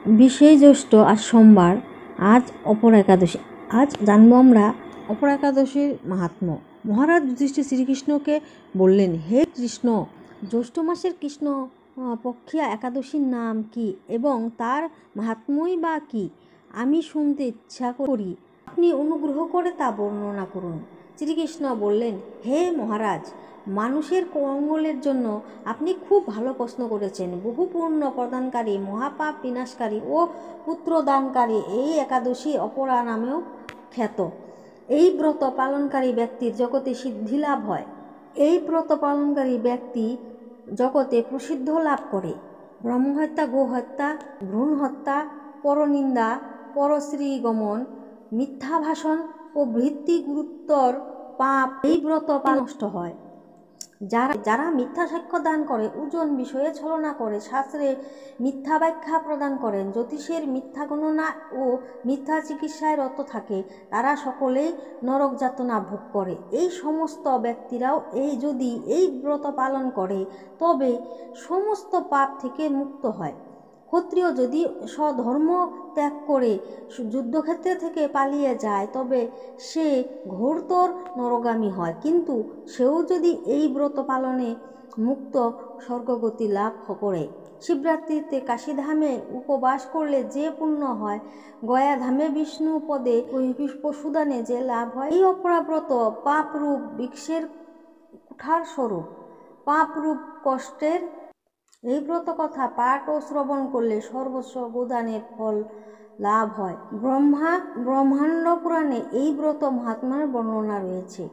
২০শে জ্যৈষ্ঠ আজ সোমবার, আজ অপর একাদশী। আজ জানবো আমরা অপর একাদশীর মাহাত্ম্য। মহারাজ যুধিষ্ঠির শ্রীকৃষ্ণকে বললেন, হে কৃষ্ণ, জ্যৈষ্ঠ মাসের কৃষ্ণ পক্ষিয়া একাদশীর নাম কি এবং তার মাহাত্ম্যই বা কী? আমি শুনতে ইচ্ছা করি, আপনি অনুগ্রহ করে তা বর্ণনা করুন। শ্রীকৃষ্ণ বললেন, হে মহারাজ, মানুষের মঙ্গলের জন্য আপনি খুব ভালো প্রশ্ন করেছেন। বহু পুণ্য প্রদানকারী, মহাপাপ বিনাশকারী ও পুত্রদানকারী এই একাদশী অপরা নামেও খ্যাত। এই ব্রত পালনকারী ব্যক্তির জগতে সিদ্ধি লাভ হয়। এই ব্রত পালনকারী ব্যক্তি জগতে প্রসিদ্ধ লাভ করে। ব্রহ্মহত্যা, গোহত্যা, ভ্রূণ হত্যা, পরনিন্দা, পরশ্রীগমন, মিথ্যা ভাষণ ও ভৃত্তি গুরুত্বর পাপ এই ব্রত নষ্ট হয়। যারা মিথ্যা সাক্ষ্য দান করে, ওজন বিষয়ে ছলনা করে, শাস্ত্রে মিথ্যা ব্যাখ্যা প্রদান করেন, জ্যোতিষের মিথ্যা গণনা ও মিথ্যা চিকিৎসায় রত থাকে, তারা সকলেই নরক যাতনা ভোগ করে। এই সমস্ত ব্যক্তিরাও যদি এই ব্রত পালন করে তবে সমস্ত পাপ থেকে মুক্ত হয়। ক্ষত্রিয় যদি স্বধর্ম ত্যাগ করে যুদ্ধক্ষেত্র থেকে পালিয়ে যায় তবে সে ঘোরতর নরগামী হয়, কিন্তু সেও যদি এই ব্রত পালনে মুক্ত স্বর্গগতি লাভ করে। শিবরাত্রিতে কাশীধামে উপবাস করলে যে পুণ্য হয়, গয়াধামে বিষ্ণু পদে পশুদানে যে লাভ হয়। এই অপরাব্রত পাপরূপ বিষের কুঠার স্বরূপ। পাপরূপ কষ্টের এই ব্রত কথা পাঠ ও শ্রবণ করলে সর্বস্ব গোদানের ফল লাভ হয়। ব্রহ্মাণ্ড পুরাণে এই ব্রত মহাত্ম্যের বর্ণনা রয়েছে।